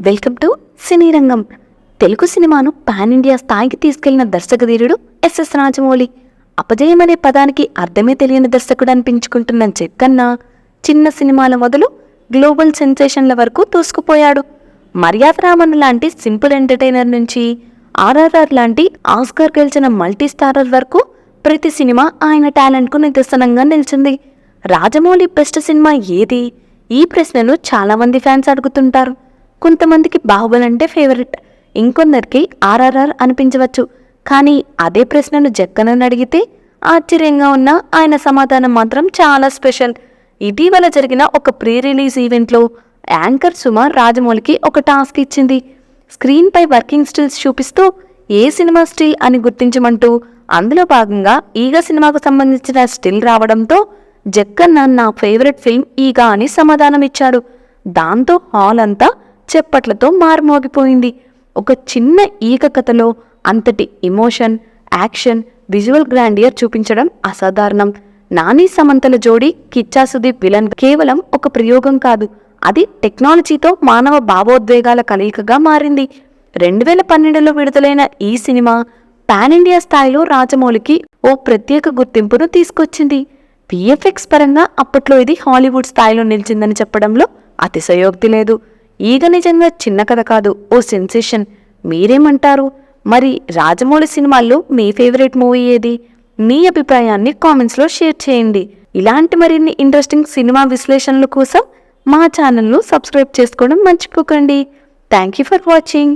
Welcome to సినీ రంగం. తెలుగు సినిమాను pan India స్థాయికి తీసుకెళ్లిన దర్శకధీరుడు ఎస్ఎస్ రాజమౌళి. అపజయం అనే పదానికి అర్థమే తెలియని దర్శకుడు అనిపించుకుంటున్న జక్కన్న చిన్న సినిమాల మొదలు గ్లోబల్ సెన్సేషన్ల వరకు దూసుకుపోయాడు. మర్యాద రామన్ లాంటి సింపుల్ ఎంటర్టైనర్ నుంచి ఆర్ఆర్ఆర్ లాంటి ఆస్కార్ గెలిచిన మల్టీ స్టారర్ వరకు ప్రతి సినిమా ఆయన టాలెంట్కు నిదర్శనంగా నిలిచింది. రాజమౌళి బెస్ట్ సినిమా ఏది? ఈ ప్రశ్నను చాలామంది ఫ్యాన్స్ అడుగుతుంటారు. కొంతమందికి బాహుబలి అంటే ఫేవరెట్, ఇంకొందరికి ఆర్ఆర్ఆర్ అనిపించవచ్చు. కానీ అదే ప్రశ్నను జక్కనని అడిగితే ఆశ్చర్యంగా ఉన్న ఆయన సమాధానం మాత్రం చాలా స్పెషల్. ఇటీవల జరిగిన ఒక ప్రీ రిలీజ్ ఈవెంట్లో యాంకర్ సుమ రాజమౌళికి ఒక టాస్క్ ఇచ్చింది. స్క్రీన్పై వర్కింగ్ స్టిల్స్ చూపిస్తూ ఏ సినిమా స్టిల్ అని గుర్తించమంటూ. అందులో భాగంగా ఈగ సినిమాకు సంబంధించిన స్టిల్ రావడంతో జక్కన్న నా ఫేవరెట్ ఫిల్మ్ ఈగ అని సమాధానం ఇచ్చాడు. దాంతో హాల్ అంతా చెప్పట్లతో మారుమోగిపోయింది. ఒక చిన్న ఈగ కథలో అంతటి ఎమోషన్, యాక్షన్, విజువల్ గ్రాండియర్ చూపించడం అసాధారణం. నాని సమంతల జోడీ కిచ్చా సుదీప్ విలన్ కేవలం ఒక ప్రయోగం కాదు, అది టెక్నాలజీతో మానవ భావోద్వేగాల కలయికగా మారింది. 2012లో విడుదలైన ఈ సినిమా పాన్ ఇండియా స్థాయిలో రాజమౌళికి ఓ ప్రత్యేక గుర్తింపును తీసుకొచ్చింది. విఎఫ్ఎక్స్ పరంగా అప్పట్లో ఇది హాలీవుడ్ స్థాయిలో నిలిచిందని చెప్పడంలో అతిశయోక్తి లేదు. ఈగ నిజంగా చిన్న కథ కాదు, ఓ సెన్సేషన్. మీరేమంటారు? మరి రాజమౌళి సినిమాల్లో మీ ఫేవరెట్ మూవీ ఏది? మీ అభిప్రాయాన్ని కామెంట్స్లో షేర్ చేయండి. ఇలాంటి మరిన్ని ఇంట్రెస్టింగ్ సినిమా విశ్లేషణల కోసం మా ఛానల్ను సబ్స్క్రైబ్ చేసుకోవడం మర్చిపోకండి. Thank you for watching.